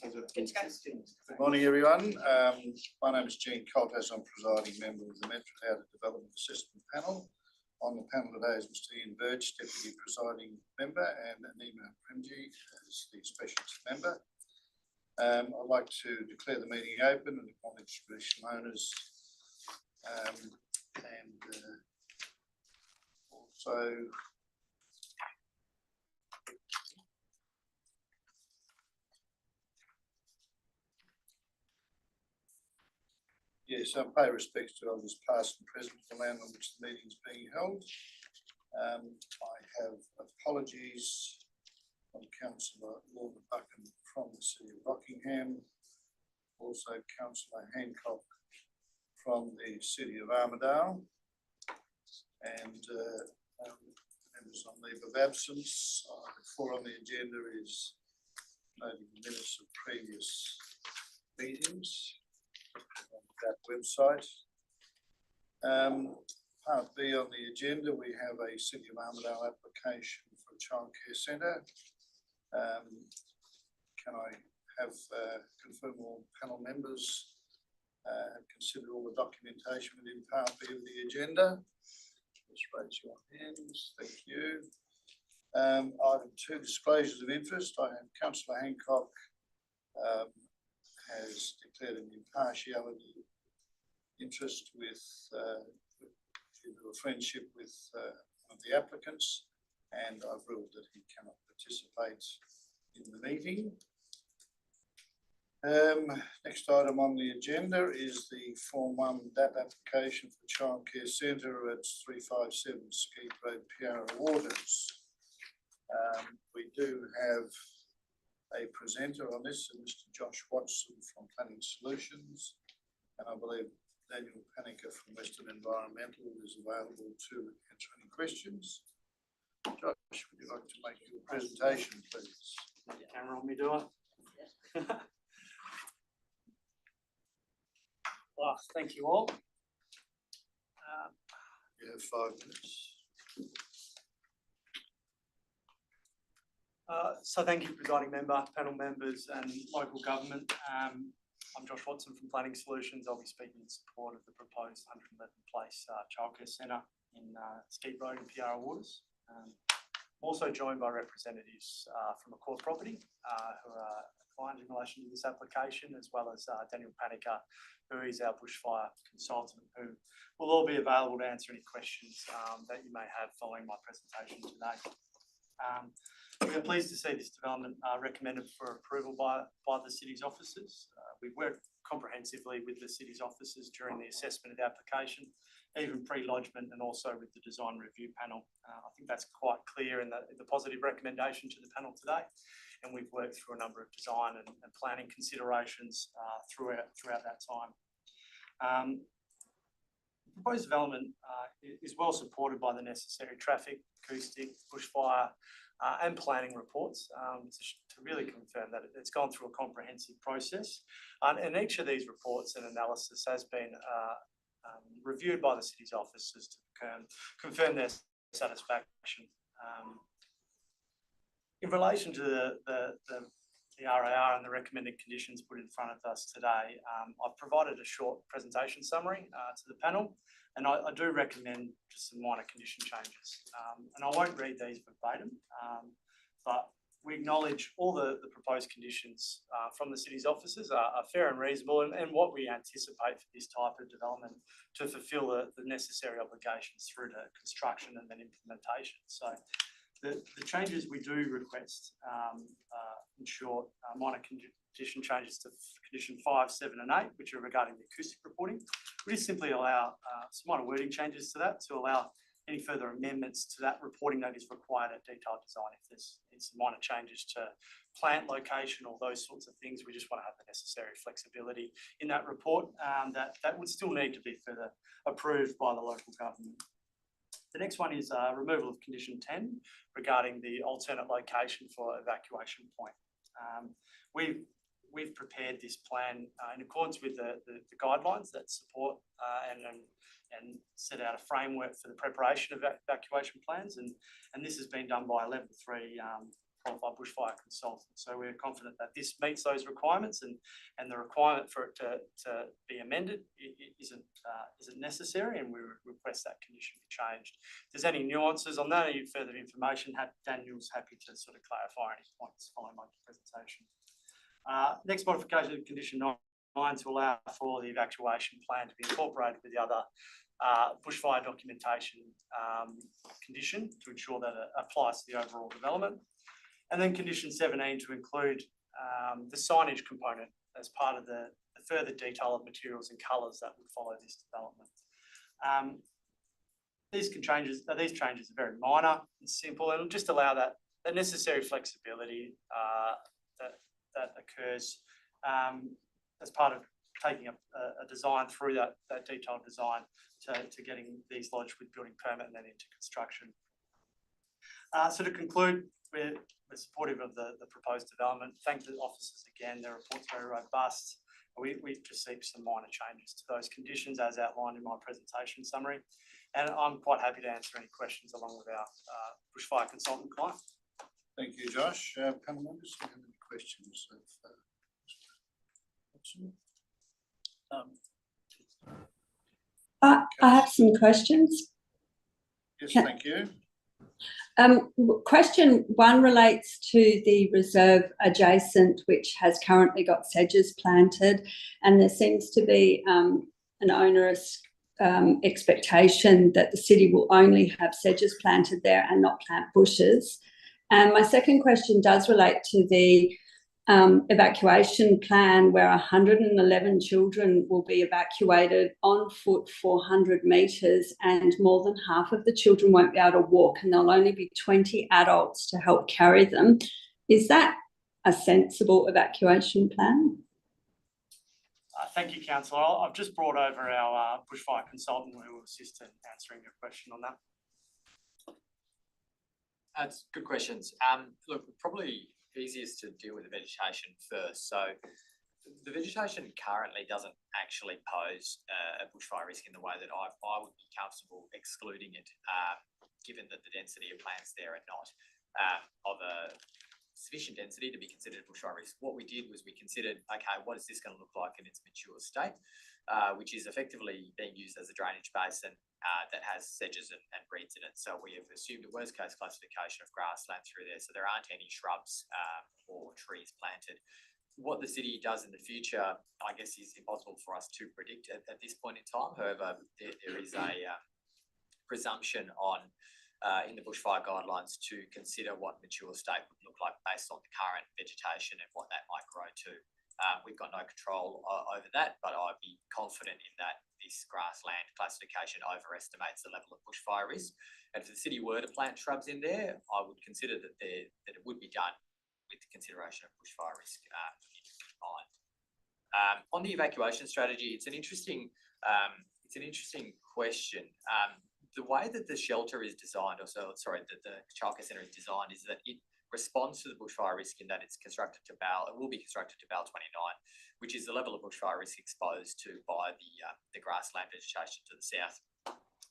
Good morning, everyone. My name is Jean Coltas. I'm presiding member of the Metro Outer Development Assessment Panel. On the panel today is Mr. Ian Birch, Deputy Presiding Member, and Anima Premji as the Specialist Member. I'd like to declare the meeting open and acknowledge traditional owners also yes, I pay respects to elders past and present of the land on which the meeting is being held. I have apologies from Councillor Lorna Buchan from the City of Rockingham, also Councillor Hancock from the City of Armadale, and members on leave of absence. Four on the agenda is noting the minutes of previous meetings on that website. Part B on the agenda, we have a City of Armadale application for a childcare centre. Can I have confirm all panel members have considered all the documentation within Part B of the agenda? Just raise your hands. Thank you. Item 2, disclosures of interest. I have Councillor Hancock has declared an impartiality interest with due to a friendship with one of the applicants, and I've ruled that he cannot participate in the meeting. Next item on the agenda is the Form 1 MODAP application for childcare centre at 357 Skeet Road, Piara Waters. We do have a presenter on this, Mr. Josh Watson from Planning Solutions, and I believe Daniel Panica from Western Environmental is available to answer any questions. Josh, would you like to make your presentation, please? Camera on me, do I? Well, thank you all. You have 5 minutes. So thank you, presiding member, panel members and local government. I'm Josh Watson from Planning Solutions. I'll be speaking in support of the proposed 111 place childcare centre in Skeet Road in Piara Waters. I'm also joined by representatives from Accord Property who are client in relation to this application, as well as Daniel Panica, who is our bushfire consultant, who will all be available to answer any questions that you may have following my presentation today. We are pleased to see this development recommended for approval by the City's officers. We've worked comprehensively with the City's officers during the assessment of the application, even pre-lodgement and also with the design review panel. I think that's quite clear in the positive recommendation to the panel today. And we've worked through a number of design and planning considerations throughout that time. The proposed development is well supported by the necessary traffic, acoustic, bushfire and planning reports to really confirm that it's gone through a comprehensive process. And each of these reports and analysis has been reviewed by the City's officers to confirm their satisfaction. In relation to the RAR and the recommended conditions put in front of us today, I've provided a short presentation summary to the panel, and I do recommend just some minor condition changes. And I won't read these verbatim, but we acknowledge all the proposed conditions from the City's officers are fair and reasonable, and what we anticipate for this type of development to fulfil the necessary obligations through to construction and then implementation. So the changes we do request, in short, minor condition changes to condition 5, 7 and 8, which are regarding the acoustic reporting. We just simply allow some minor wording changes to that to allow any further amendments to that reporting that is required at detailed design. If there's some minor changes to plant location or those sorts of things, we just want to have the necessary flexibility in that report that would still need to be further approved by the local government. The next one is removal of condition 10 regarding the alternate location for evacuation point. We've prepared this plan in accordance with the guidelines that support and set out a framework for the preparation of evacuation plans, and this has been done by a level 3 qualified bushfire consultant. So we're confident that this meets those requirements, and the requirement for it to be amended isn't necessary, and we request that condition be changed. If there's any nuances on that, any further information, Daniel's happy to sort of clarify any points following my presentation. Next modification of condition 9 to allow for the evacuation plan to be incorporated with the other bushfire documentation condition to ensure that it applies to the overall development. And then condition 17 to include the signage component as part of the further detail of materials and colours that would follow this development. These changes are very minor and simple, and just allow that necessary flexibility that occurs as part of taking a design through that detailed design to getting these lodged with building permit and then into construction. So to conclude, we're supportive of the proposed development. Thank the officers again, their report's very robust. We've just seen some minor changes to those conditions as outlined in my presentation summary. And I'm quite happy to answer any questions along with our bushfire consultant client. Thank you, Josh. Panel members, do you have any questions of I have some questions. Yes, thank you. Question 1 relates to the reserve adjacent, which has currently got sedges planted, and there seems to be an onerous expectation that the city will only have sedges planted there and not plant bushes. And my second question does relate to the evacuation plan, where 111 children will be evacuated on foot 400 metres, and more than half of the children won't be able to walk, and there'll only be 20 adults to help carry them. Is that a sensible evacuation plan? Thank you, Councillor. I've just brought over our bushfire consultant who will assist in answering your question on that. That's good questions. Look, probably easiest to deal with the vegetation first. So the vegetation currently doesn't actually pose a bushfire risk in the way that I would be comfortable excluding it, given that the density of plants there are not of a sufficient density to be considered a bushfire risk. What we did was we considered, okay, what is this going to look like in its mature state, which is effectively being used as a drainage basin that has sedges and reeds in it. So we have assumed a worst case classification of grassland through there, so there aren't any shrubs or trees planted. What the city does in the future, I guess, is impossible for us to predict at this point in time. However, there is a presumption on in the bushfire guidelines to consider what mature state would look like based on the current vegetation and what that might grow to. We've got no control over that, but I'd be confident in that this grassland classification overestimates the level of bushfire risk. And if the city were to plant shrubs in there, I would consider that it would be done with the consideration of bushfire risk in mind. On the evacuation strategy, it's an interesting question. The way that the shelter is designed, that the childcare centre is designed, is that it responds to the bushfire risk in that it will be constructed to BAL 29, which is the level of bushfire risk exposed to by the grassland vegetation to the south.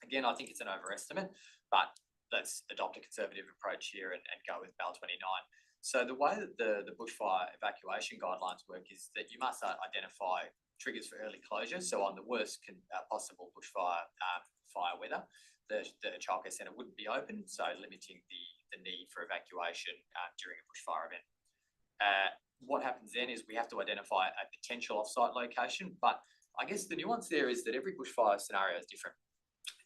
Again, I think it's an overestimate, but let's adopt a conservative approach here and go with BAL 29. So the way that the bushfire evacuation guidelines work is that you must identify triggers for early closure. So on the worst possible bushfire fire weather, the childcare centre wouldn't be open, so limiting the need for evacuation during a bushfire event. What happens then is we have to identify a potential off-site location, but I guess the nuance there is that every bushfire scenario is different.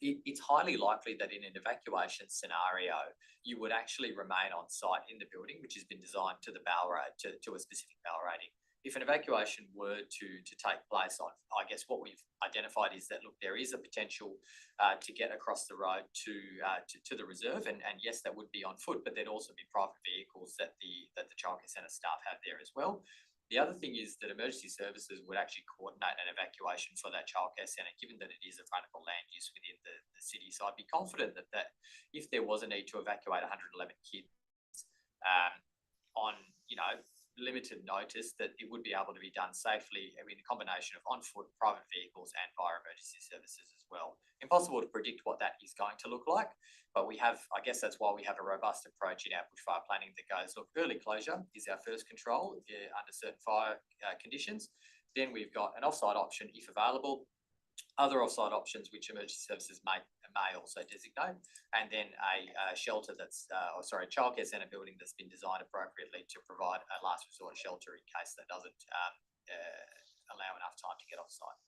It's highly likely that in an evacuation scenario, you would actually remain on site in the building, which has been designed to the BAL to a specific BAL rating. If an evacuation were to take place, I guess what we've identified is that, look, there is a potential to get across the road to the reserve, and yes, that would be on foot, but there'd also be private vehicles that the childcare centre staff have there as well. The other thing is that emergency services would actually coordinate an evacuation for that childcare centre, given that it is a vulnerable land use within the city. So I'd be confident that if there was a need to evacuate 111 kids on, limited notice that it would be able to be done safely in a combination of on foot, private vehicles and fire emergency services as well. Impossible to predict what that is going to look like, but we have, I guess that's why we have a robust approach in our bushfire planning that goes, look, early closure is our first control under certain fire conditions. Then we've got an offsite option if available, other offsite options which emergency services may also designate, and then a shelter that's, childcare centre building that's been designed appropriately to provide a last resort shelter in case that doesn't allow enough time to get offsite.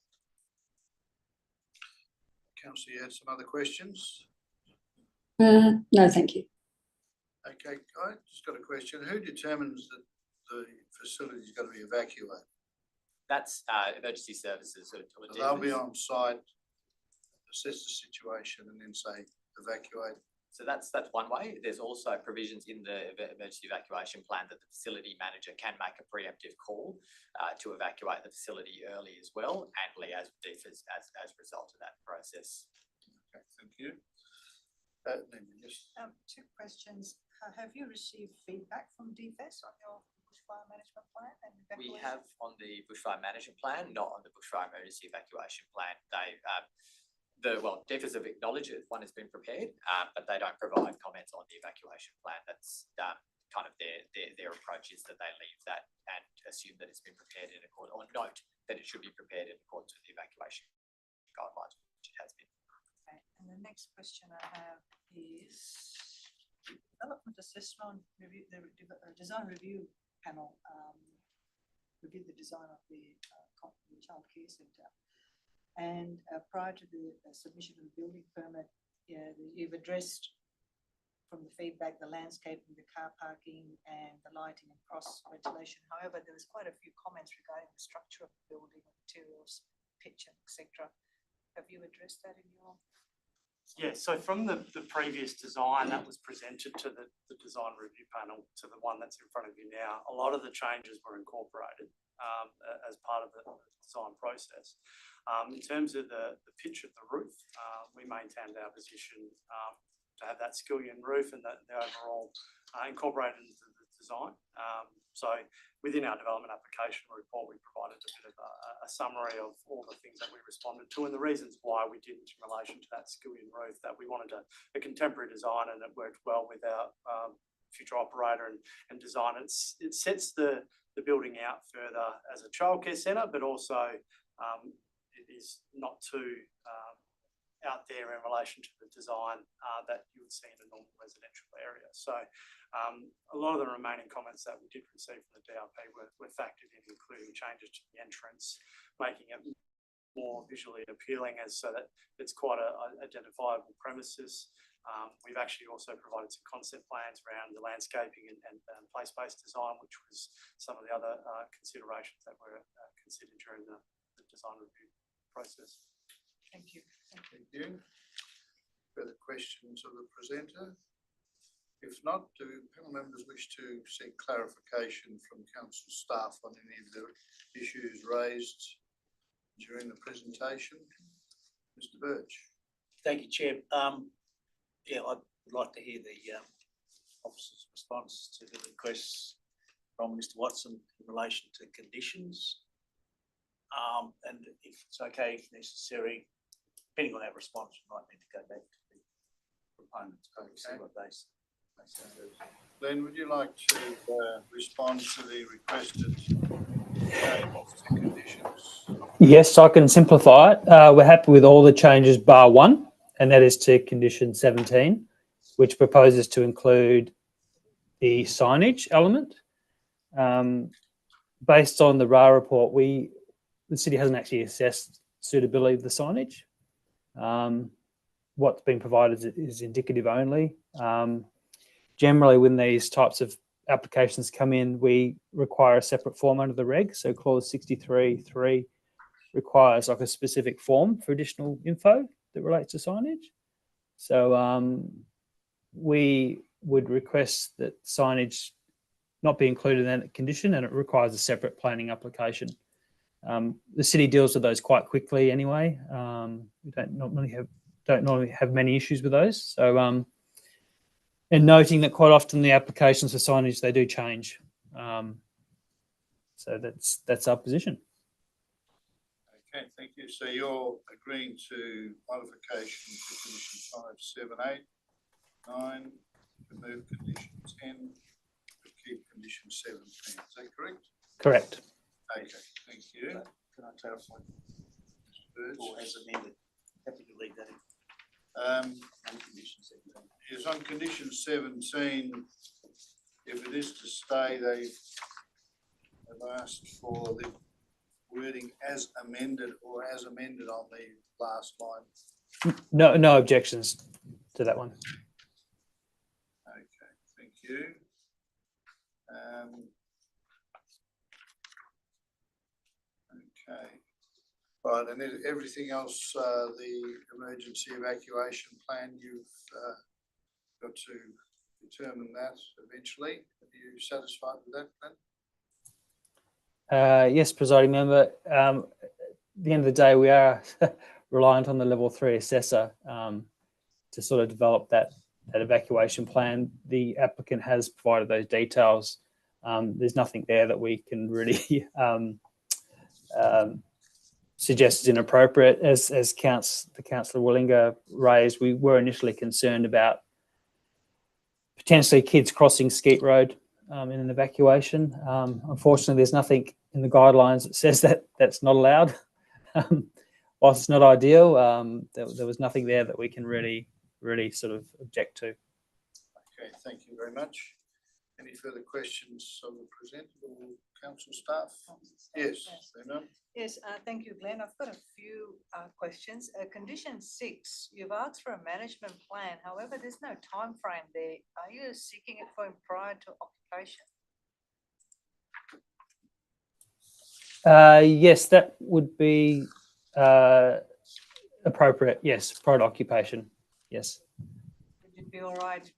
Councillor, you had some other questions? No, thank you. Okay, I just got a question. Who determines that the facility is going to be evacuated? That's emergency services. They'll be on site, assess the situation and then say evacuate. So that's one way. There's also provisions in the emergency evacuation plan that the facility manager can make a preemptive call to evacuate the facility early as well, and liaise with DFAS as a result of that process. Okay, thank you. Yes. Two questions. Have you received feedback from DFAS on your bushfire management plan and evacuation? We have on the bushfire management plan, not on the bushfire emergency evacuation plan. DFAS have acknowledged that one has been prepared, but they don't provide comments on the evacuation plan. That's kind of their approach is that they leave that and assume that it's been prepared in accordance, or note that it should be prepared in accordance with the evacuation guidelines, which it has been. Okay. And the next question I have is development assessment review. The design review panel reviewed the design of the childcare centre. And prior to the submission of the building permit, you've addressed from the feedback the landscaping, the car parking and the lighting and cross ventilation. However, there was quite a few comments regarding the structure of the building, materials, pitch, etc. Have you addressed that in your? Yeah, so from the previous design that was presented to the design review panel to the one that's in front of you now, a lot of the changes were incorporated as part of the design process. In terms of the pitch of the roof, we maintained our position to have that skillion roof and the overall incorporated into the design. So within our development application report, we provided a bit of a summary of all the things that we responded to and the reasons why we didn't in relation to that skillion roof, that we wanted a contemporary design and it worked well with our future operator and design. It sets the building out further as a childcare centre, but also it is not too out there in relation to the design that you would see in a normal residential area. So a lot of the remaining comments that we did receive from the DRP were factored in, including changes to the entrance, making it more visually appealing so that it's quite a identifiable premises. We've actually also provided some concept plans around the landscaping and place-based design, which was some of the other considerations that were considered during the design review process. Thank you. Thank you. Further questions of the presenter? If not, do panel members wish to seek clarification from council staff on any of the issues raised during the presentation? Mr. Birch. Thank you, Chair. Yeah, I'd like to hear the officer's response to the requests from Mr. Watson in relation to conditions. And if it's okay, if necessary, depending on that response, we might need to go back to the proponents and see what they say. Glenn, would you like to respond to the requested changes to conditions? Yes, I can simplify it. We're happy with all the changes bar one, and that is to condition 17, which proposes to include the signage element. Based on the RA report, the city hasn't actually assessed suitability of the signage. What's been provided is indicative only. Generally, when these types of applications come in, we require a separate form under the reg. So clause 63(3) requires like a specific form for additional info that relates to signage. So we would request that signage not be included in that condition, and it requires a separate planning application. The city deals with those quite quickly anyway. We don't normally have many issues with those. So and noting that quite often the applications for signage, they do change. So that's our position. Okay, thank you. So you're agreeing to modification to condition 5, 7, 8, 9, remove condition 10, but keep condition 17. Is that correct? Correct. Okay, thank you. Can I clarify? Birds. Or as amended? Happy to leave that in. On condition 17. Is on condition 17, if it is to stay, they have asked for the wording as amended or as amended on the last line. No objections to that one. Okay, thank you. Okay. Right, and then everything else, the emergency evacuation plan, you've got to determine that eventually. Are you satisfied with that plan? Yes, presiding member. At the end of the day, we are reliant on the level 3 assessor to sort of develop that evacuation plan. The applicant has provided those details. There's nothing there that we can really suggest is inappropriate. As the Councillor Willinger raised, we were initially concerned about potentially kids crossing Skeet Road in an evacuation. Unfortunately, there's nothing in the guidelines that says that that's not allowed. Whilst it's not ideal, there was nothing there that we can really sort of object to. Okay, thank you very much. Any further questions of the presenter or council staff? Yes, Lena? Yes, thank you, Glenn. I've got a few questions. Condition 6, you've asked for a management plan. However, there's no time frame there. Are you seeking it for him prior to occupation? Yes, that would be appropriate. Yes, prior to occupation. Yes. Would it be all right?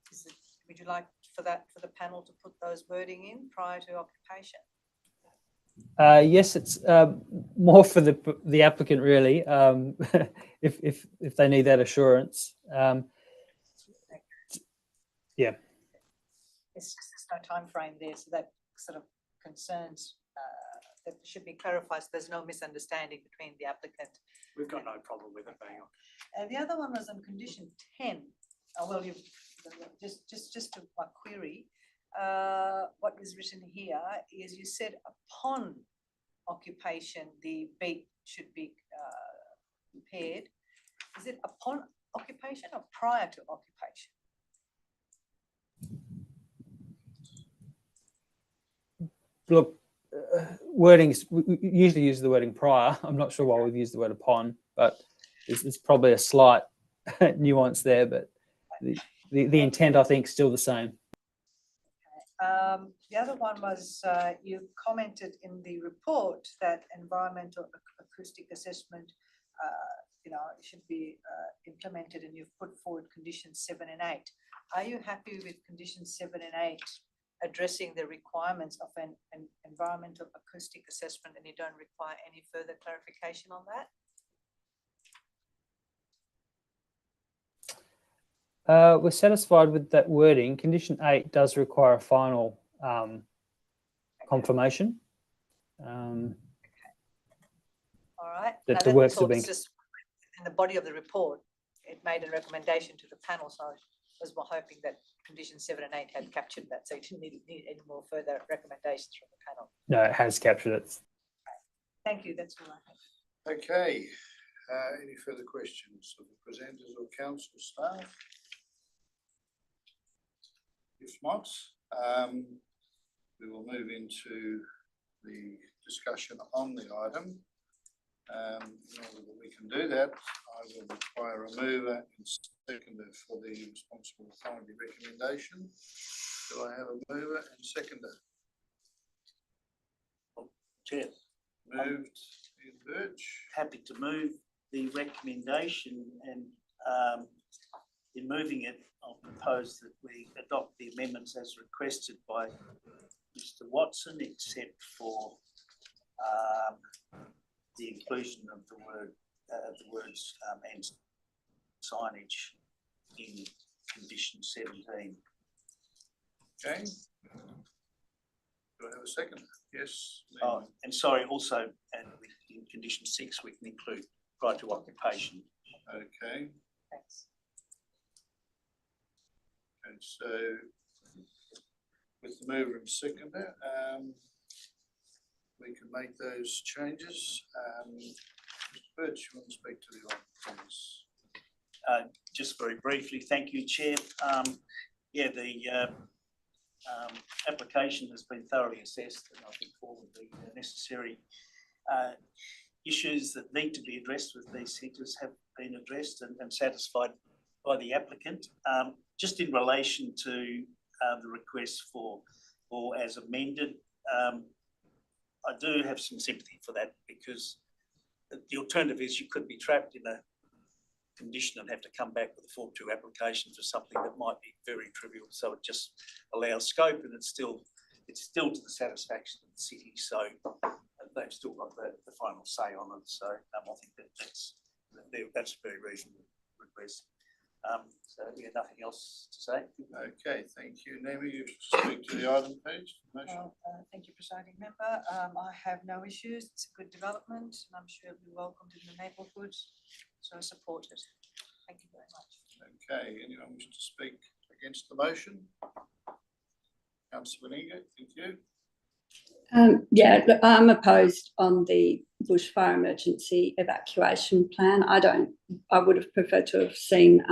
Would you like for the panel to put those wording in prior to occupation? Yes, it's more for the applicant really. If they need that assurance. Yeah. It's just there's no time frame there, so that sort of concerns that should be clarified. So there's no misunderstanding between the applicant. We've got no problem with it being on. And the other one was on condition 10. Well, you just to my query. What is written here is you said upon occupation the beat should be impaired. Is it upon occupation or prior to occupation? Look, wordings, we usually use the wording prior. I'm not sure why we've used the word upon, but there's probably a slight nuance there, but the intent, I think, is still the same. The other one was you commented in the report that environmental acoustic assessment, should be implemented, and you've put forward conditions 7 and 8. Are you happy with conditions 7 and 8 addressing the requirements of an environmental acoustic assessment, and you don't require any further clarification on that? We're satisfied with that wording. Condition 8 does require a final confirmation. All right. That Now the works have been. just in the body of the report, it made a recommendation to the panel, so I was hoping that conditions 7 and 8 had captured that, so you didn't need any more further recommendations from the panel. No, it has captured it. Thank you. That's all I have. Okay. Any further questions of the presenters or council staff? If not, we will move into the discussion on the item. In order that we can do that, I will require a mover and seconder for the responsible authority recommendation. Do I have a mover and seconder? Chair. Moved, Ian Birch. Happy to move the recommendation, and in moving it, I'll propose that we adopt the amendments as requested by Mr. Watson, except for the inclusion of the words and signage in condition 17. Okay. Do I have a second? Yes. And sorry, also, and in condition 6, we can include right to occupation. Okay, Thanks. and so with the mover and seconder, we can make those changes. Mr. Birch, you want to speak to the item, please? Just very briefly, thank you, Chair. Yeah, the application has been thoroughly assessed, and I think all of the necessary issues that need to be addressed with these centres have been addressed and satisfied by the applicant. Just in relation to the request for or as amended, I do have some sympathy for that, because the alternative is you could be trapped in a condition and have to come back with a Form 2 application for something that might be very trivial. So it just allows scope, and it's still to the satisfaction of the city. So they've still got the final say on it. So I think that's a very reasonable request. So yeah, nothing else to say. Okay, thank you. Naomi, you speak to the item, please. Motion. Thank you, presiding member. I have no issues. It's a good development, and I'm sure it'll be welcomed in the neighbourhood. So I support it. Thank you very much. Okay, anyone wish to speak against the motion? Councillor Benega, thank you. Yeah, look, I'm opposed on the bushfire emergency evacuation plan. I would have preferred to have seen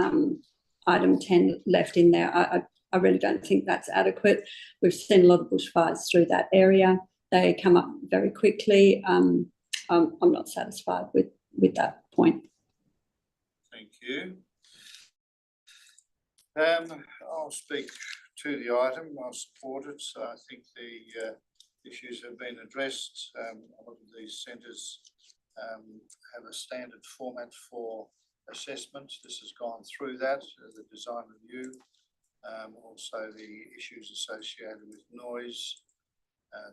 item 10 left in there. I really don't think that's adequate. We've seen a lot of bushfires through that area. They come up very quickly. I'm not satisfied with that point. Thank you. I'll speak to the item. I'll support it. So I think the issues have been addressed. A lot of these centres have a standard format for assessment. This has gone through that, the design review, also the issues associated with noise,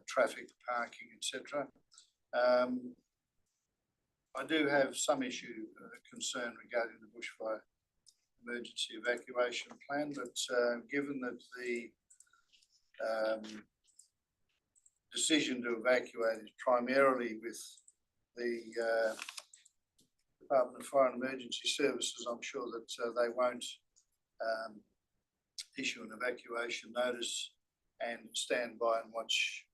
traffic, parking, etc. I do have some concern regarding the bushfire emergency evacuation plan, but given that the decision to evacuate is primarily with the Department of Fire and Emergency Services, I'm sure that they won't issue an evacuation notice and stand by and watch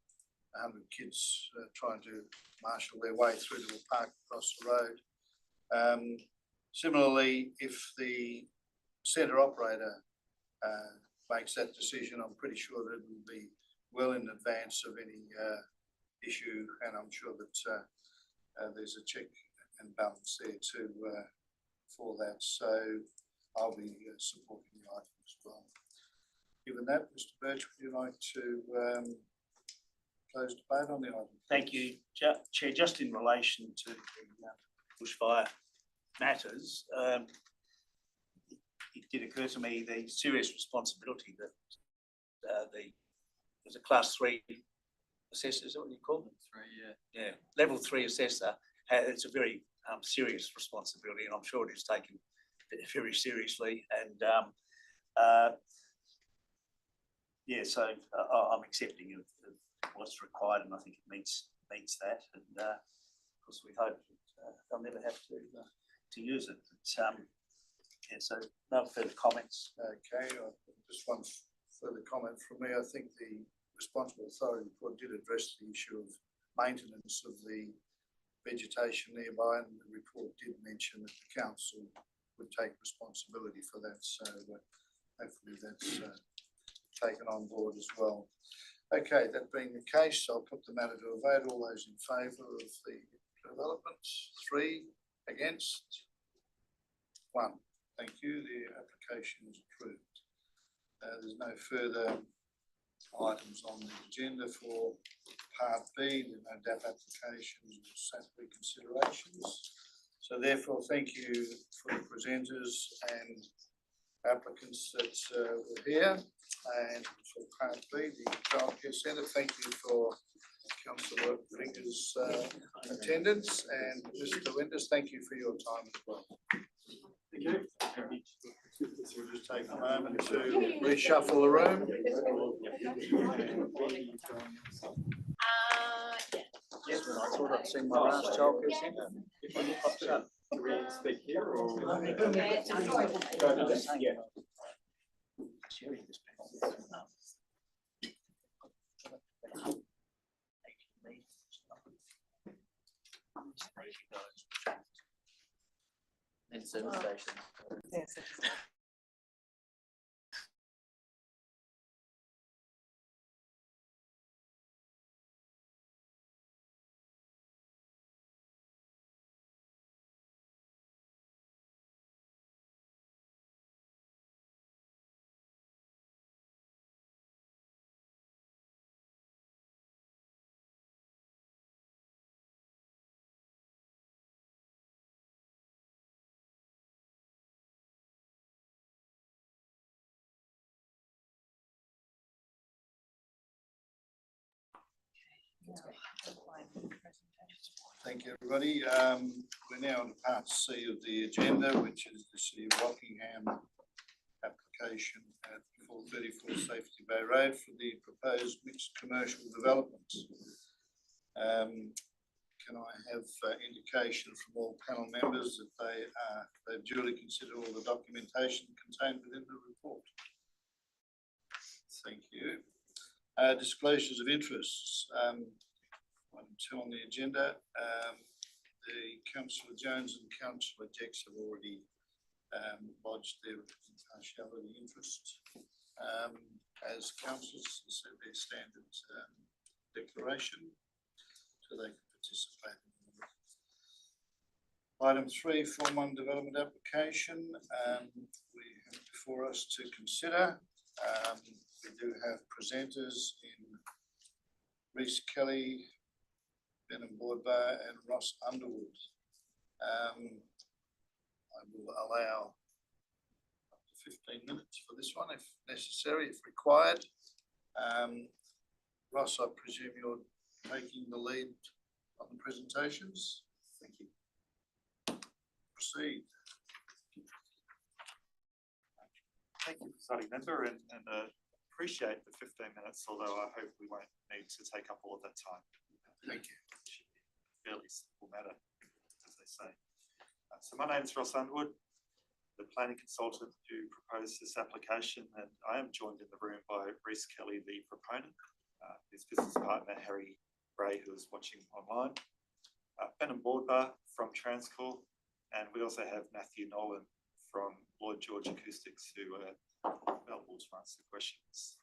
100 kids trying to marshal their way through to a park across the road. Similarly, if the centre operator makes that decision, I'm pretty sure that it will be well in advance of any issue, and I'm sure that there's a check and balance there too for that. So I'll be supporting the item as well. Given that, Mr. Birch, would you like to close debate on the item? Thank you, Chair. Just in relation to the bushfire matters, it did occur to me the serious responsibility that there's a class 3 assessor, is that what you call them? 3, yeah. Yeah, level 3 assessor. It's a very serious responsibility, and I'm sure it is taken very seriously. And yeah, so I'm accepting of what's required, and I think it meets that. And of course, we hope that they'll never have to use it. But yeah, so no further comments. Okay, just one further comment from me. I think the responsible authority report did address the issue of maintenance of the vegetation nearby, and the report did mention that the council would take responsibility for that. So hopefully that's taken on board as well. Okay, that being the case, I'll put the matter to a vote. All those in favour of the development? 3, against? 1. Thank you. The application is approved. There's no further items on the agenda for Part B. There are no DAP applications or SAP reconsiderations. So therefore, thank you for the presenters and applicants that were here. And for Part B, the Childcare Centre, thank you for Councillor Ringer's attendance, and Mr. Winters, thank you for your time as well. Thank you. We'll just take a moment to reshuffle the room. Yes, when I thought I'd seen my last childcare centre. If I pops up, do we speak here or? In service station. Yes. Thank you, everybody. We're now on part C of the agenda, which is the City of Rockingham application at 434 Safety Bay Road for the proposed mixed commercial development. Can I have indication from all panel members that they've duly considered all the documentation contained within the report? Thank you. Disclosures of interests. 1 and 2 on the agenda. The Councillor Jones and Councillor Jex have already lodged their impartiality interest as councillors, so their standard declaration, so they can participate. Item 3, Form 1 development application. We have before us to consider. We do have presenters in Reece Kelly, Ben Boardbar and Ross Underwood. I will allow up to 15 minutes for this one if necessary, if required. Ross, I presume you're taking the lead on the presentations. Thank you. Proceed. Thank you, presiding member, and appreciate the 15 minutes, although I hope we won't need to take up all of that time. Thank you. Fairly simple matter, as they say. So my name is Ross Underwood, the planning consultant who proposed this application, and I am joined in the room by Reece Kelly, the proponent, his business partner Harry Bray, who is watching online, Ben Boardbar from Transcore, and we also have Matthew Nolan from Lloyd George Acoustics, who are available to answer questions.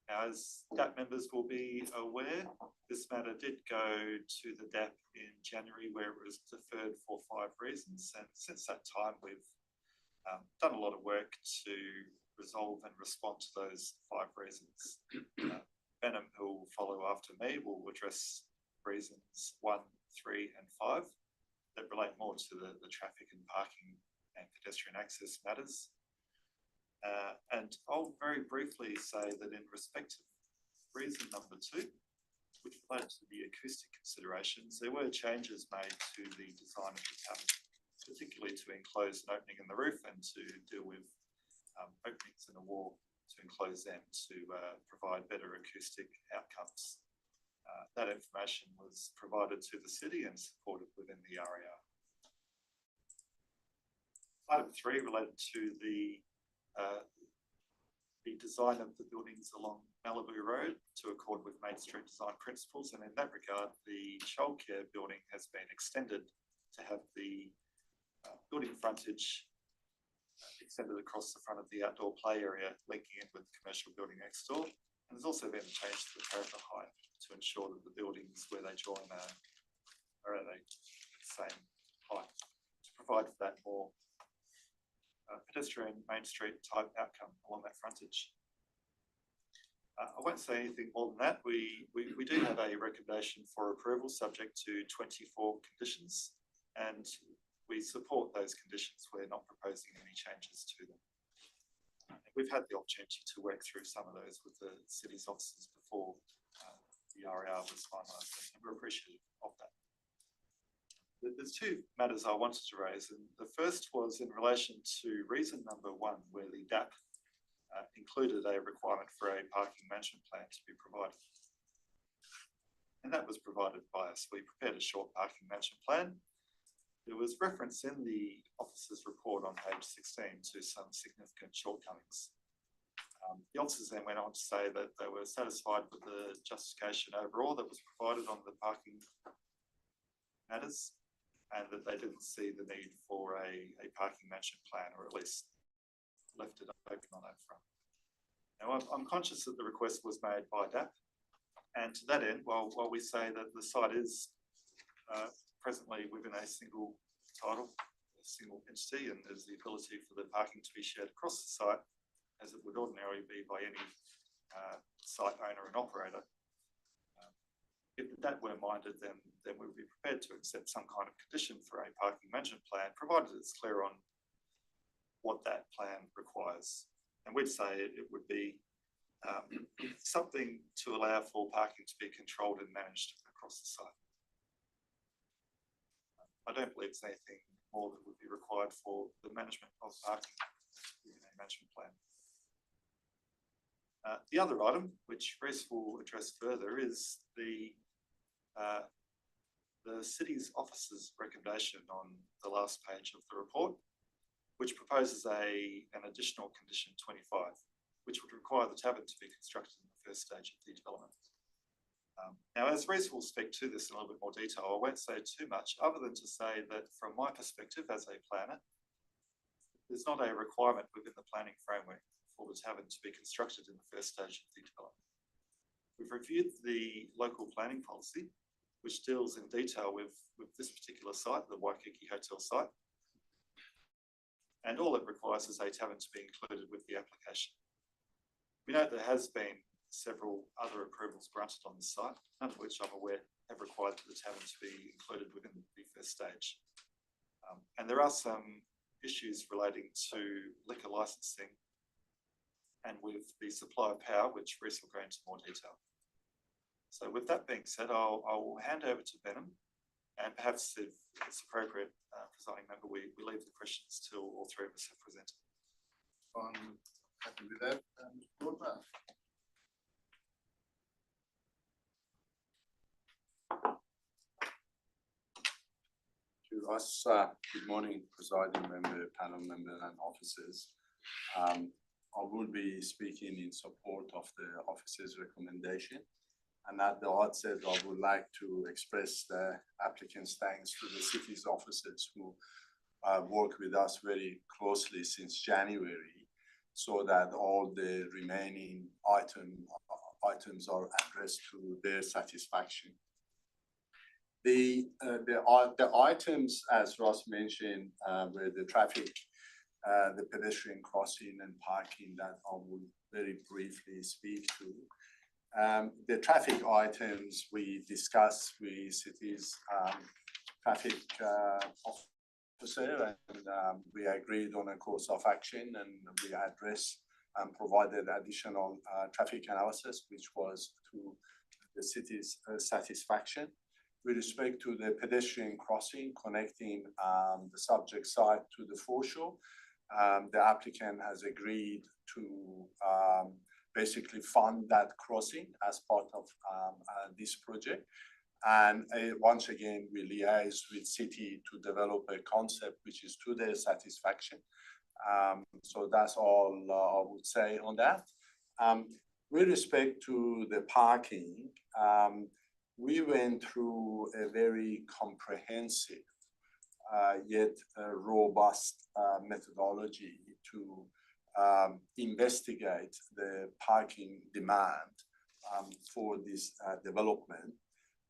Now, as DAP members will be aware, this matter did go to the DAP in January, where it was deferred for 5 reasons. And since that time, we've done a lot of work to resolve and respond to those 5 reasons. Benham, who will follow after me, will address reasons 1, 3 and 5 that relate more to the traffic and parking and pedestrian access matters. And I'll very briefly say that in respect of reason number 2, which relates to the acoustic considerations, there were changes made to the design of the tunnel, particularly to enclose an opening in the roof and to deal with openings in the wall to enclose them to provide better acoustic outcomes. That information was provided to the city and supported within the RAR. Item 3 related to the design of the buildings along Malibu Road to accord with Main Street design principles, and in that regard, the childcare building has been extended to have the building frontage extended across the front of the outdoor play area, linking in with the commercial building next door. And there's also been a change to the parapet height to ensure that the buildings where they join are at a same height to provide for that more pedestrian Main Street type outcome along that frontage. I won't say anything more than that. We do have a recommendation for approval subject to 24 conditions, and we support those conditions. We're not proposing any changes to them. We've had the opportunity to work through some of those with the city's officers before the RAR was finalised, and we're appreciative of that. There's 2 matters I wanted to raise, and the first was in relation to reason number 1, where the DAP included a requirement for a parking management plan to be provided. And that was provided by us. We prepared a short parking management plan. There was reference in the officer's report on page 16 to some significant shortcomings. The officers then went on to say that they were satisfied with the justification overall that was provided on the parking matters, and that they didn't see the need for a parking management plan, or at least left it open on that front. Now, I'm conscious that the request was made by DAP, and to that end, while we say that the site is presently within a single title, a single entity, and there's the ability for the parking to be shared across the site, as it would ordinarily be by any site owner and operator. If that were minded, then we would be prepared to accept some kind of condition for a parking management plan, provided it's clear on what that plan requires. And we'd say it would be something to allow for parking to be controlled and managed across the site. I don't believe there's anything more that would be required for the management of parking within a management plan. The other item, which Reece will address further, is the city's officer's recommendation on the last page of the report, which proposes an additional condition 25, which would require the tavern to be constructed in the first stage of the development. Now, as Reece will speak to this in a little bit more detail, I won't say too much, other than to say that from my perspective as a planner, there's not a requirement within the planning framework for the tavern to be constructed in the first stage of the development. We've reviewed the local planning policy, which deals in detail with this particular site, the Waikiki Hotel site. And all it requires is a tavern to be included with the application. We know there has been several other approvals granted on the site, none of which I'm aware have required the tavern to be included within the first stage. And there are some issues relating to liquor licensing and with the supply of power, which Reece will go into more detail. So with that being said, I'll hand over to Benham, and perhaps if it's appropriate, presiding member, we leave the questions till all three of us have presented. I'm happy with that. Lord Mayor. To us, good morning, presiding member, panel member, and officers. I will be speaking in support of the officer's recommendation. And at the outset, I would like to express the applicant's thanks to the city's officers who work with us very closely since January, so that all the remaining items are addressed to their satisfaction. The items, as Ross mentioned, were the traffic, the pedestrian crossing and parking, that I will very briefly speak to. The traffic items we discussed with city's traffic officer, and we agreed on a course of action, and we addressed and provided additional traffic analysis, which was to the city's satisfaction. With respect to the pedestrian crossing connecting the subject site to the foreshore, the applicant has agreed to basically fund that crossing as part of this project. And once again, we liaise with city to develop a concept which is to their satisfaction. So that's all I would say on that. With respect to the parking, we went through a very comprehensive yet robust methodology to investigate the parking demand for this development.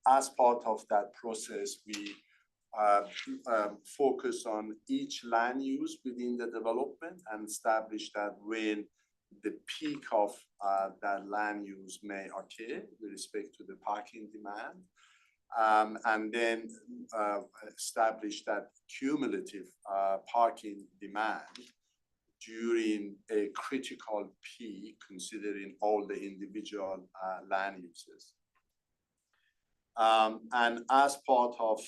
As part of that process, we focus on each land use within the development and establish that when the peak of that land use may occur with respect to the parking demand, and then establish that cumulative parking demand during a critical peak, considering all the individual land uses. And as part of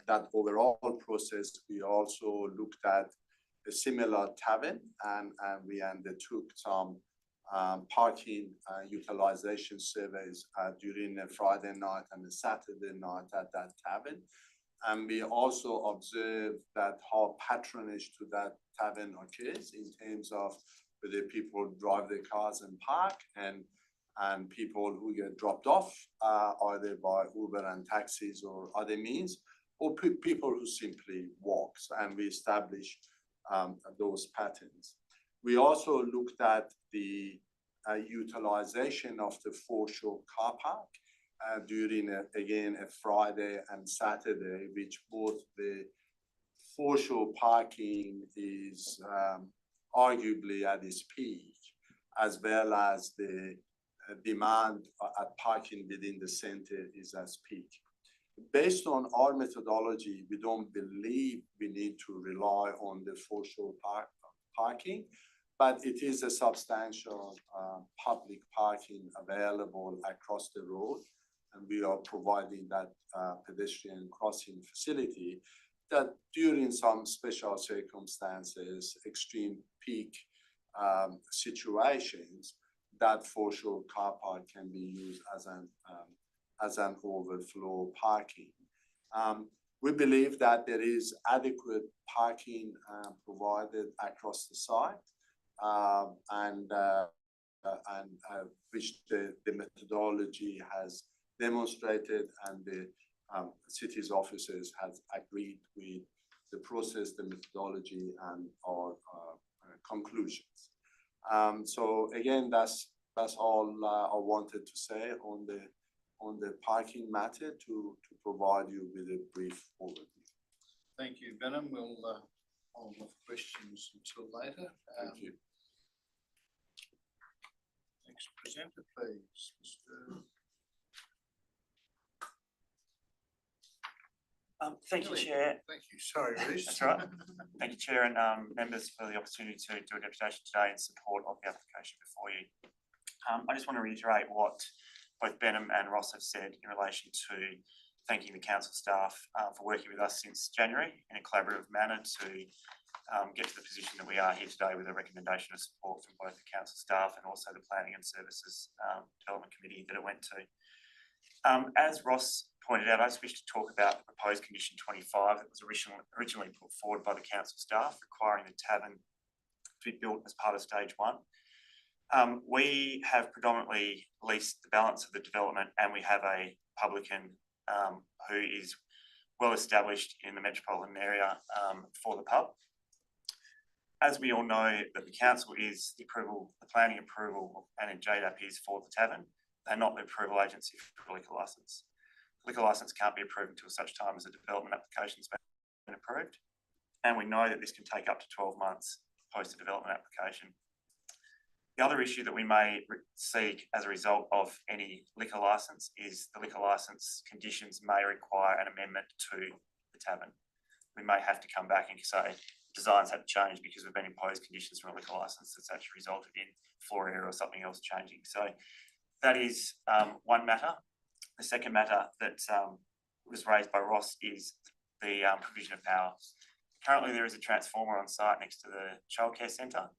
that overall process, we also looked at a similar tavern, and we undertook some parking utilization surveys during a Friday night and a Saturday night at that tavern. And we also observed that how patronage to that tavern occurs in terms of whether people drive their cars and park, and people who get dropped off either by Uber and taxis or other means, or people who simply walk. And we established those patterns. We also looked at the utilization of the foreshore car park during, again, a Friday and Saturday, which both the foreshore parking is arguably at its peak, as well as the demand at parking within the center is at peak. Based on our methodology, we don't believe we need to rely on the foreshore parking, but it is a substantial public parking available across the road, and we are providing that pedestrian crossing facility that during some special circumstances, extreme peak situations, that foreshore car park can be used as an overflow parking. We believe that there is adequate parking provided across the site, and which the methodology has demonstrated, and the city's officers has agreed with the process, the methodology, and our conclusions. So again, that's all I wanted to say on the parking matter, to provide you with a brief overview. Thank you, Benham. We'll hold off questions until later. Thank you. Next presenter, please, Mr. Thank you, Chair. Thank you. Sorry, Rhys. That's right. Thank you, Chair, and members, for the opportunity to do a deputation today in support of the application before you. I just want to reiterate what both Benham and Ross have said in relation to thanking the council staff for working with us since January in a collaborative manner to get to the position that we are here today, with a recommendation of support from both the council staff and also the Planning and Services Development Committee that it went to. As Ross pointed out, I just wish to talk about the proposed condition 25 that was originally put forward by the council staff, requiring the tavern to be built as part of stage 1. We have predominantly leased the balance of the development, and we have a publican who is well established in the metropolitan area for the pub. As we all know, that the council is the planning approval, and JDAP is for the tavern. They're not the approval agency for liquor licence. Liquor licence can't be approved until such time as a development application has been approved. And we know that this can take up to 12 months post a development application. The other issue that we may seek as a result of any liquor licence is the liquor licence conditions may require an amendment to the tavern. We may have to come back and say designs had to change because we've been imposed conditions from a liquor licence that's actually resulted in floor area or something else changing. So that is one matter. The second matter that was raised by Ross is the provision of power. Currently, there is a transformer on site next to the childcare centre.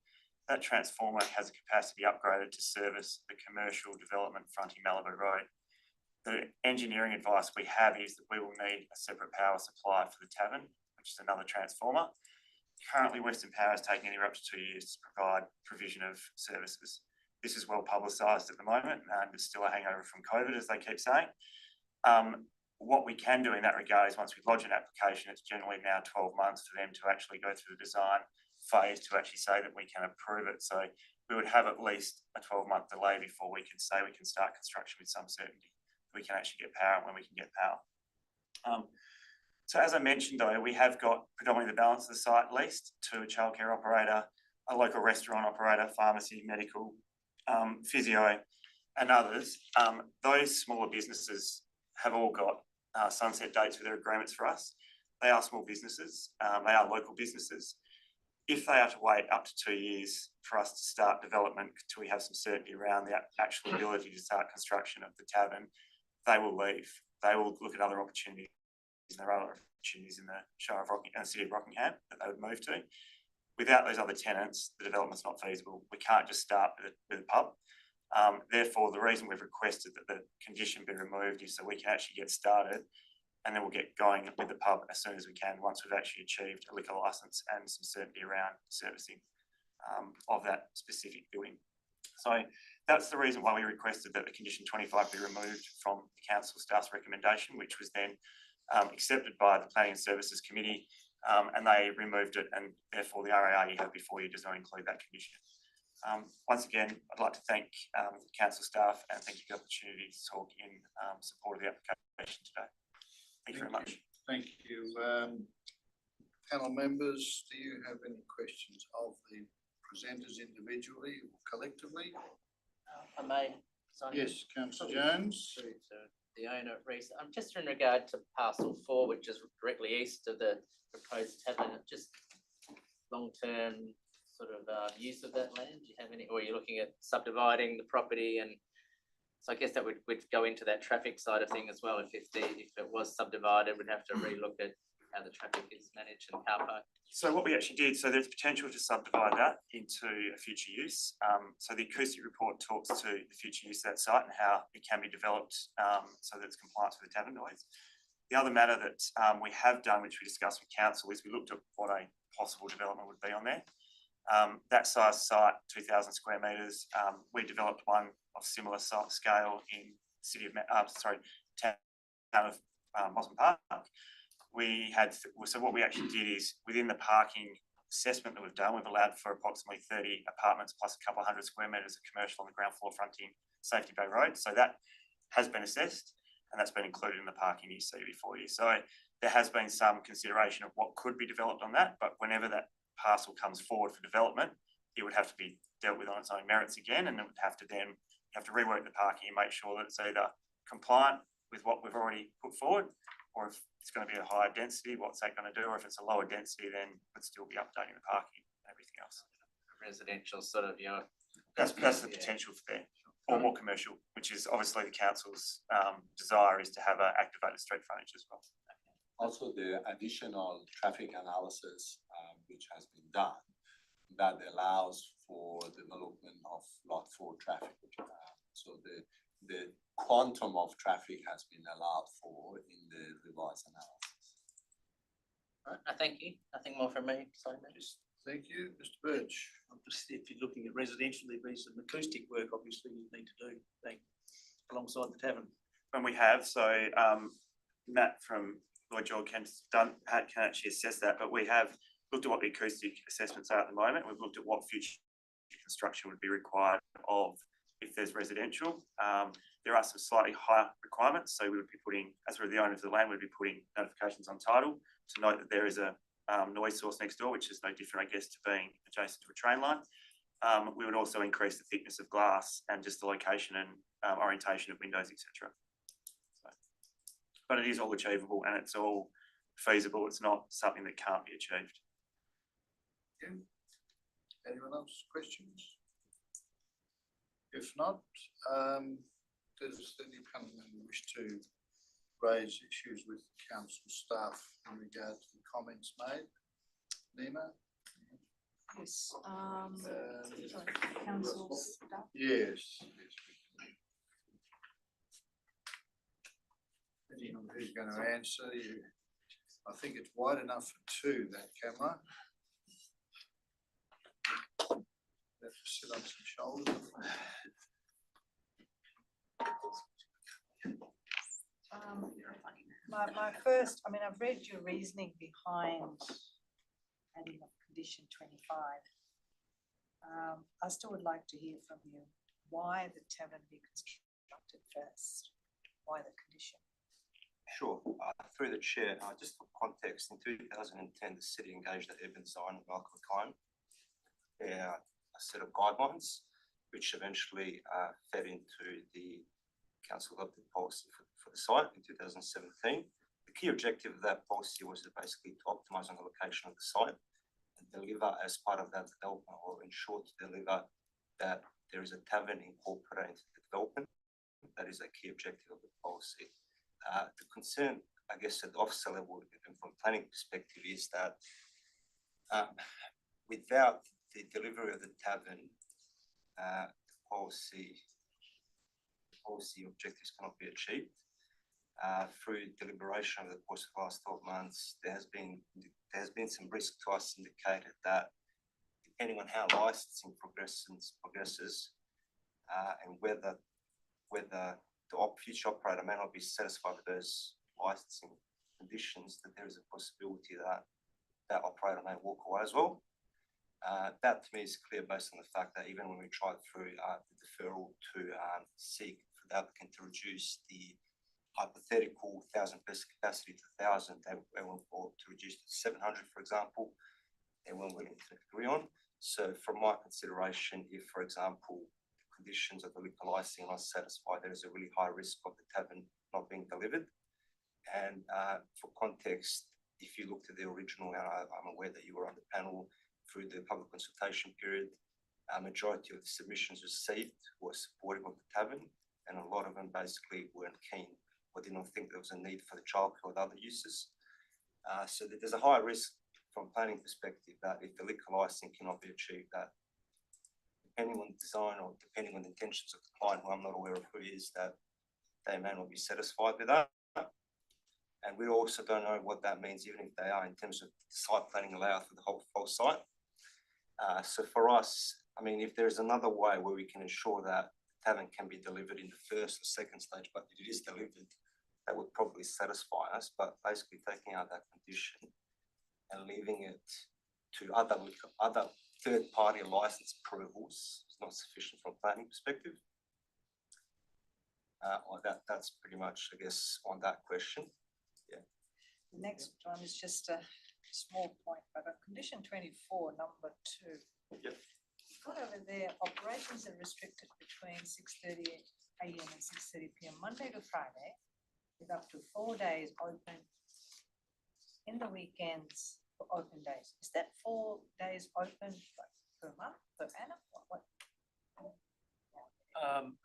That transformer has a capacity upgraded to service the commercial development fronting Malibu Road. The engineering advice we have is that we will need a separate power supply for the tavern, which is another transformer. Currently, Western Power is taking anywhere up to 2 years to provide provision of services. This is well publicised at the moment, and there's still a hangover from COVID, as they keep saying. What we can do in that regard is, once we lodge an application, it's generally now 12 months for them to actually go through the design phase to actually say that we can approve it. So we would have at least a 12-month delay before we can say we can start construction with some certainty. We can actually get power when we can get power. So as I mentioned, though, we have got predominantly the balance of the site leased to a childcare operator, a local restaurant operator, pharmacy, medical, physio, and others. Those smaller businesses have all got sunset dates for their agreements for us. They are small businesses, they are local businesses. If they are to wait up to 2 years for us to start development till we have some certainty around the actual ability to start construction of the tavern, they will leave. They will look at other opportunities. There are other opportunities in the Shire of Rockingham, City of Rockingham, that they would move to. without those other tenants, the development's not feasible. We can't just start with a pub. Therefore, the reason we've requested that the condition be removed is so we can actually get started, and then we'll get going with the pub as soon as we can, once we've actually achieved a liquor licence and some certainty around servicing of that specific building. So that's the reason why we requested that the condition 25 be removed from the council staff's recommendation, which was then accepted by the Planning and Services Committee, and they removed it, and therefore the RAR you have before you does not include that condition. Once again, I'd like to thank the council staff and thank you for the opportunity to talk in support of the application today. Thank you very much. Thank you. Panel members, do you have any questions of the presenters individually or collectively? I may. Simon? Yes, Councillor Jones. Through to the owner, Reece. Just in regard to parcel 4, which is directly east of the proposed tavern, just long-term sort of use of that land. Do you have any, or are you looking at subdividing the property? And so I guess that would go into that traffic side of thing as well. If it was subdivided, we'd have to relook at how the traffic is managed and car park. So what we actually did, so there's potential to subdivide that into a future use. So the acoustic report talks to the future use of that site and how it can be developed so that it's compliant with the tavern noise. The other matter that we have done, which we discussed with council, is we looked at what a possible development would be on there. That size site, 2,000 square metres, we developed one of similar scale in the city of, town of Mosman Park. So what we actually did is within the parking assessment that we've done, we've allowed for approximately 30 apartments plus a couple of hundred square metres of commercial on the ground floor fronting Safety Bay Road. So that has been assessed and that's been included in the parking you see before you. So there has been some consideration of what could be developed on that, but whenever that parcel comes forward for development, it would have to be dealt with on its own merits again, and it would have to then, you have to rework the parking and make sure that it's either compliant with what we've already put forward, or if it's going to be a higher density, what's that going to do? Or if it's a lower density, then we'd still be updating the parking and everything else. Residential sort of, you know. That's the potential for there, or more commercial, which is obviously the council's desire is to have an activated street frontage as well. Also, the additional traffic analysis which has been done that allows for development of lot 4 traffic. So the quantum of traffic has been allowed for in the revised analysis. Right, thank you. Nothing more from me. Sorry, Just thank you, Mr. Birch. If you're looking at residential, there'd be some acoustic work, obviously, you need to do alongside the tavern. And we have, so Matt from Lloyd George can actually assess that, but we have looked at what the acoustic assessments are at the moment. We've looked at what future construction would be required of if there's residential. There are some slightly higher requirements, so we would be putting, as we're the owner of the land, we'd be putting notifications on title to note that there is a noise source next door, which is no different, I guess, to being adjacent to a train line. We would also increase the thickness of glass and just the location and orientation of windows, etc. So, but it is all achievable and it's all feasible. It's not something that can't be achieved. Yeah. Anyone else questions? If not, does any panel member wish to raise issues with council staff in regard to the comments made? Nima? Yes, council staff. Yes. Anyone who's going to answer you? I think it's wide enough for 2, that camera. Have to sit on some shoulders. My first, I mean, I've read your reasoning behind adding of condition 25. I still would like to hear from you why the tavern be constructed first, why the condition. Sure. Through the chair, just for context, in 2010, the city engaged the urban design of Malcolm Kine, a set of guidelines, which eventually fed into the council adopted policy for the site in 2017. The key objective of that policy was basically to optimise on the location of the site and deliver as part of that development, or ensure to deliver that there is a tavern incorporated into the development. That is a key objective of the policy. The concern, I guess, at the officer level and from a planning perspective is that without the delivery of the tavern, policy objectives cannot be achieved. Through deliberation over the course of the last 12 months, there has been some risk to us indicated that depending on how licensing progresses, and whether the future operator may not be satisfied with those licensing conditions, that there is a possibility that that operator may walk away as well. That to me is clear based on the fact that even when we tried through the deferral to seek for the applicant to reduce the hypothetical 1,000 person capacity to 1,000, they went for to reduce to 700, for example, they weren't willing to agree on. So from my consideration, if, for example, the conditions of the liquor licensing are not satisfied, there is a really high risk of the tavern not being delivered. And for context, if you look to the original, and I'm aware that you were on the panel through the public consultation period, a majority of the submissions received were supportive of the tavern, and a lot of them basically weren't keen or did not think there was a need for the childcare or other uses. So there's a high risk from a planning perspective that if the liquor licensing cannot be achieved, that depending on the design or depending on the intentions of the client, who I'm not aware of who is, that they may not be satisfied with that. And we also don't know what that means, even if they are, in terms of site planning allowed for the whole site. So for us, I mean, if there's another way where we can ensure that the tavern can be delivered in the first or second stage, but it is delivered, that would probably satisfy us. But basically taking out that condition and leaving it to other third-party license approvals is not sufficient from a planning perspective. That's pretty much, I guess, on that question. The next one is just a small point, but on condition 24, number 2. Yep. Got over there, operations are restricted between 6:30 a.m. and 6:30 p.m. Monday to Friday, with up to 4 days open in the weekends for open days. Is that 4 days open per month, per annum? What?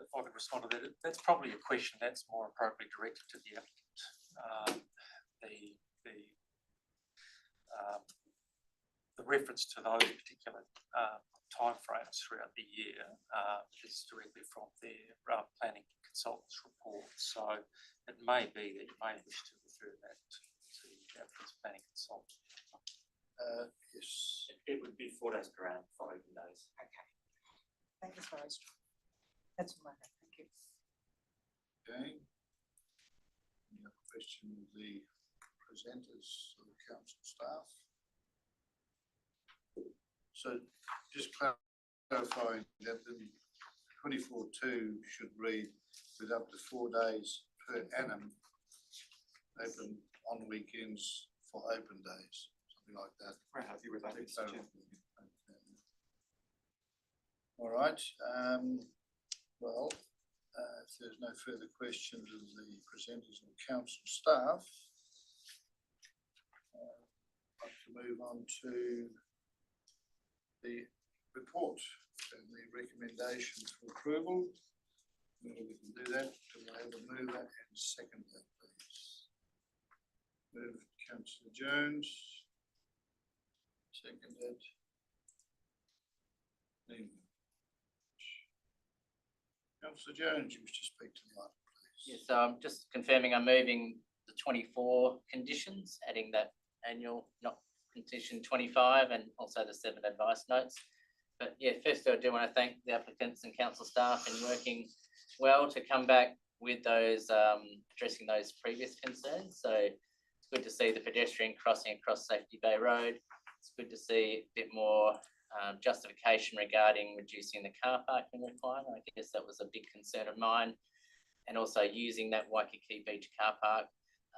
If I could respond to that, that's probably a question that's more appropriately directed to the applicant. The reference to those particular timeframes throughout the year is directly from their planning consultant's report. So it may be that you may wish to refer that to the applicant's planning consultant. Yes. It would be 4 days per annum, 5 open days. Okay. Thank you, very much. That's all I have. Thank you. Okay. Any other question of the presenters or the council staff? So just clarifying that the 24.2 should read with up to 4 days per annum open on weekends for open days, something like that. We're happy with that. Mr. Chair. All right. Well, if there's no further questions of the presenters or council staff, I'd like to move on to the report and the recommendation for approval. We can do that. Can I have a mover and seconder, please? Moved, Councillor Jones. Seconded. Neiman. Councillor Jones, you wish to speak to the item, please? Yes, so I'm just confirming I'm moving the 24 conditions, adding that annual, not condition 25, and also the 7 advice notes. But yeah, first I do want to thank the applicants and council staff in working well to come back with those, addressing those previous concerns. So it's good to see the pedestrian crossing across Safety Bay Road. It's good to see a bit more justification regarding reducing the car parking requirement. I guess that was a big concern of mine. And also using that Waikiki Beach car park.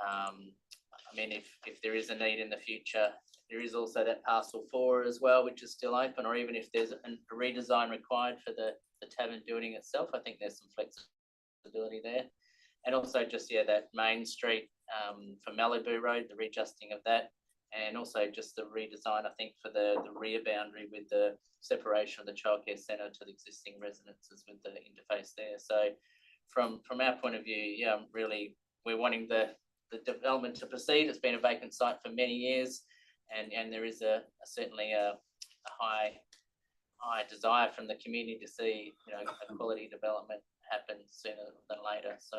I mean, if there is a need in the future, there is also that parcel 4 as well, which is still open, or even if there's a redesign required for the tavern building itself, I think there's some flexibility there. And also just, yeah, that Main Street for Malibu Road, the readjusting of that, and also just the redesign, I think, for the rear boundary with the separation of the childcare centre to the existing residences with the interface there. So from our point of view, yeah, really, we're wanting the development to proceed. It's been a vacant site for many years, and there is certainly a high desire from the community to see, you know, a quality development happen sooner than later. So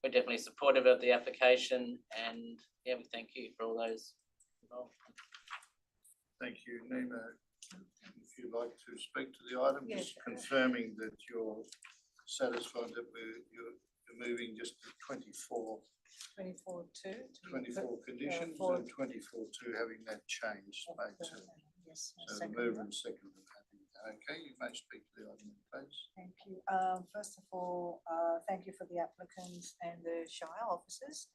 we're definitely supportive of the application, and yeah, we thank you for all those involved. Thank you, Nina. If you'd like to speak to the item, Yes. just confirming that you're satisfied that you're moving just to 24 conditions and 24 having that changed made to. Yes. So the second mover that. and second and having, okay, you may speak to the item, please. Thank you. First of all, thank you for the applicants and the Shire officers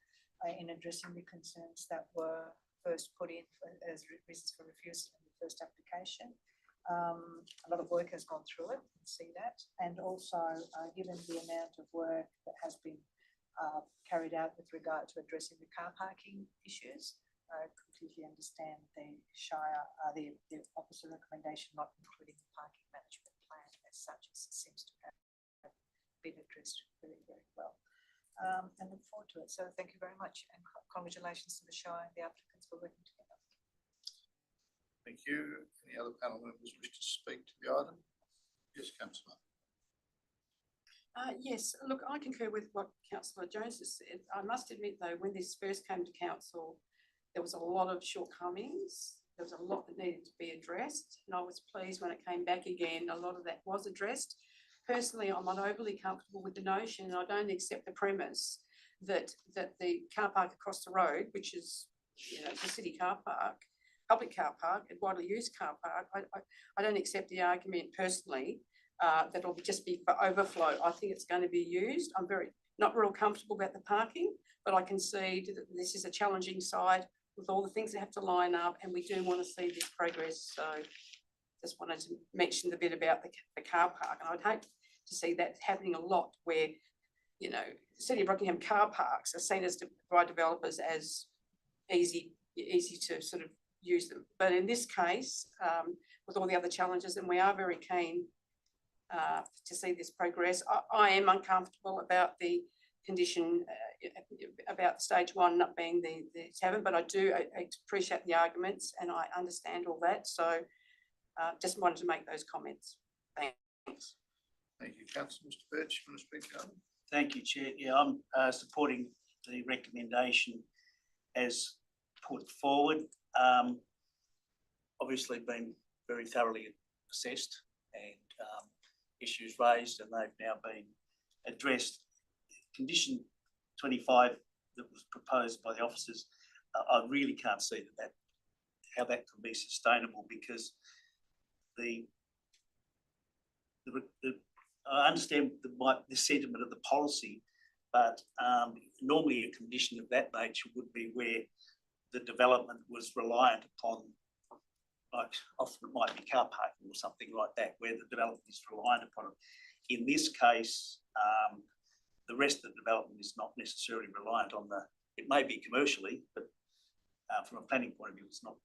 in addressing the concerns that were first put in as reasons for refusal in the first application. A lot of work has gone through it, you can see that. And also, given the amount of work that has been carried out with regard to addressing the car parking issues, I completely understand the Shire, the officer recommendation not including the parking management plan as such. It seems to have been addressed very, very well. And look forward to it. So thank you very much, and congratulations to the Shire and the applicants for working together. Thank you. Any other panel members wish to speak to the item? Yes, councillor. Yes, look, I concur with what Councillor Jones has said. I must admit though, when this first came to council, there was a lot of shortcomings. There was a lot that needed to be addressed, and I was pleased when it came back again, a lot of that was addressed. Personally, I'm not overly comfortable with the notion, and I don't accept the premise that the car park across the road, which is, you know, the city car park, public car park and widely used car park, I don't accept the argument personally that it'll just be for overflow. I think it's going to be used. I'm not real comfortable about the parking, but I concede that this is a challenging site with all the things that have to line up, and we do want to see this progress. So just wanted to mention the bit about the car park, and I'd hate to see that happening a lot where, you know, the City of Rockingham car parks are seen as by developers as easy to sort of use them. But in this case, with all the other challenges, and we are very keen to see this progress, I am uncomfortable about the condition about stage one not being the tavern, but I do appreciate the arguments and I understand all that. So just wanted to make those comments. Thanks. Thank you, councillor. Mr. Birch, you want to speak to that? Thank you, Chair. Yeah, I'm supporting the recommendation as put forward. Obviously been very thoroughly assessed and issues raised, and they've now been addressed. Condition 25 that was proposed by the officers, I really can't see how that can be sustainable, because I understand the sentiment of the policy, but normally a condition of that nature would be where the development was reliant upon, like often it might be car parking or something like that, where the development is reliant upon it. In this case, the rest of the development is not necessarily reliant on it may be commercially, but from a planning point of view, it's not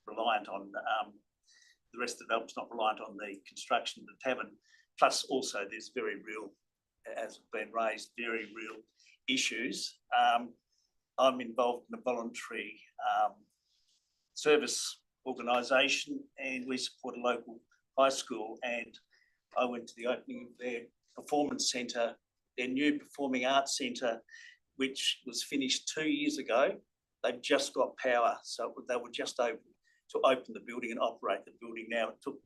reliant on, the rest of the development's not reliant on the construction of the tavern. Plus also there's very real, as been raised, very real issues. I'm involved in a voluntary service organisation, and we support a local high school, and I went to the opening of their performance centre, their new performing arts centre, which was finished 2 years ago. They've just got power, so they were just open the building and operate the building now. It took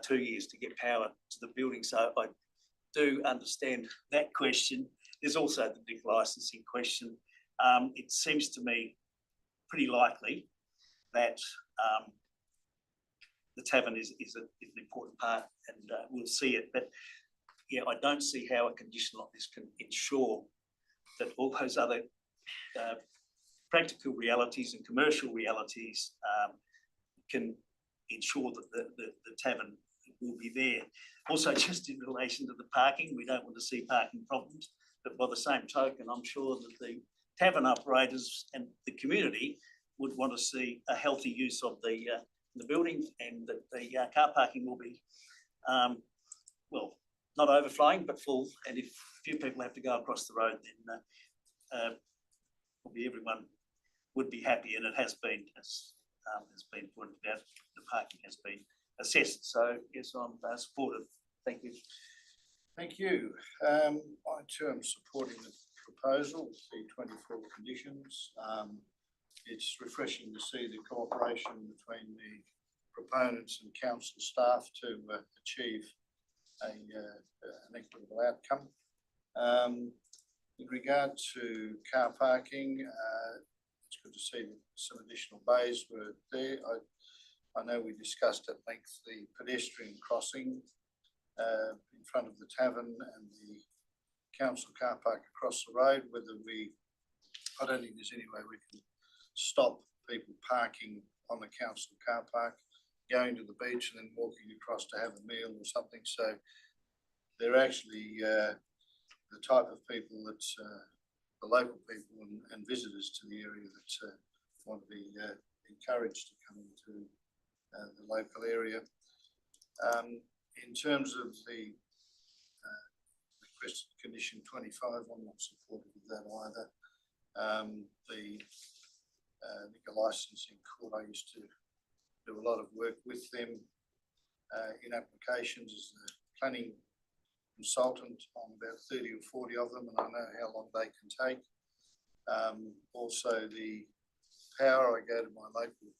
2 years to get power to the building, so I do understand that question. There's also the big licensing question. It seems to me pretty likely that the tavern is an important part, and we'll see it. But yeah, I don't see how a condition like this can ensure that all those other practical realities and commercial realities can ensure that the tavern will be there. Also, just in relation to the parking, we don't want to see parking problems, but by the same token, I'm sure that the tavern operators and the community would want to see a healthy use of the building, and that the car parking will be, well, not overflowing, but full. And if few people have to go across the road, then probably everyone would be happy, and it has been, as has been pointed out, the parking has been assessed. So yes, I'm supportive. Thank you. Thank you. I too am supporting the proposal with the 24 conditions. It's refreshing to see the cooperation between the proponents and council staff to achieve an equitable outcome. In regard to car parking, it's good to see some additional bays were there. I know we discussed at length the pedestrian crossing in front of the tavern and the council car park across the road, I don't think there's any way we can stop people parking on the council car park, going to the beach and then walking across to have a meal or something. So they're actually the type of people that the local people and visitors to the area that want to be encouraged to come into the local area. In terms of the requested condition 25, I'm not supportive of that either. The liquor licensing court, I used to do a lot of work with them in applications as the planning consultant on about 30 or 40 of them, and I know how long they can take. Also the power, I go to my local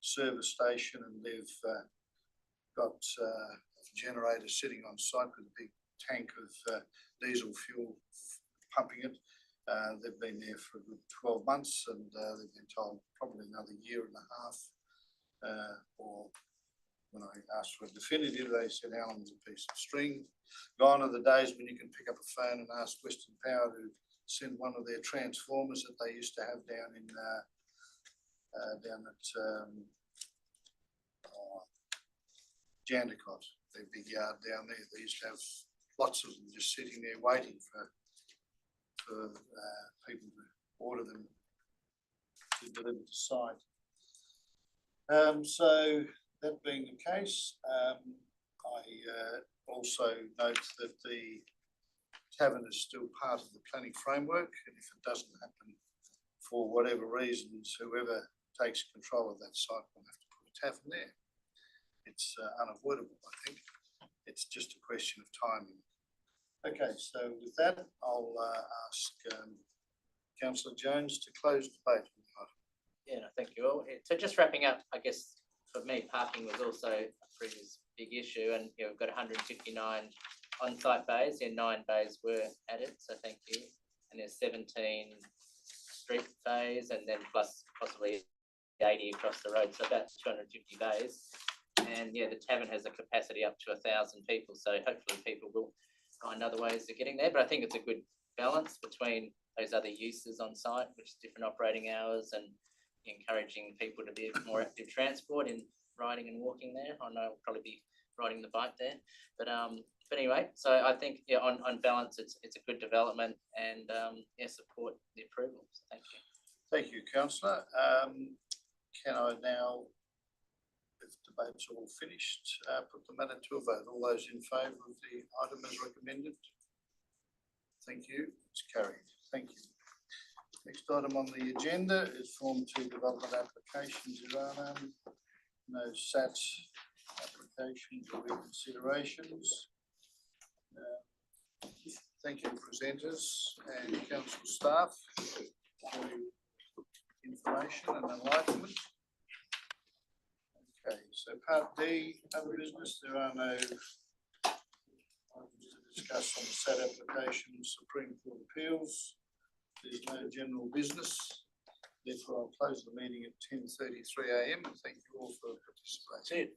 service station and they've got a generator sitting on site with a big tank of diesel fuel pumping it. They've been there for a good 12 months and they've been told probably another year and a half. Or when I asked for a definitive, they said how long is a piece of string. Gone are the days when you can pick up a phone and ask Western Power to send one of their transformers that they used to have down in down at Jandakot, their big yard down there. They used to have lots of them just sitting there waiting for people to order them to deliver to site. So that being the case, I also note that the tavern is still part of the planning framework, and if it doesn't happen for whatever reasons, whoever takes control of that site will have to put a tavern there. It's unavoidable, I think. It's just a question of timing. Okay, so with that, I'll ask Councillor Jones to close debate. Yeah, no, thank you all. So just wrapping up, I guess for me, parking was also a previous big issue, and we've got 159 on-site bays, and 9 bays were added, so thank you. And there's 17 street bays, and then plus possibly 80 across the road, so about 250 bays. And yeah, the tavern has a capacity up to 1,000 people, so hopefully people will find other ways of getting there. But I think it's a good balance between those other uses on site, which is different operating hours, and encouraging people to be more active transport in riding and walking there. I know I'll probably be riding the bike there, but anyway, so I think on balance, it's a good development, and support the approval. So thank you. Thank you, Councillor. Can I now, if debate's all finished, put the matter to a vote? All those in favour of the item as recommended? Thank you. It's carried. Thank you. Next item on the agenda is Form 2 development applications. There are no SAT applications or reconsiderations. Thank you, presenters and council staff, for your information and enlightenment. Okay, so Part D, other business. There are no items to discuss on the SAT application, Supreme Court appeals. There's no general business. Therefore, I'll close the meeting at 10:33 a.m. Thank you all for participating.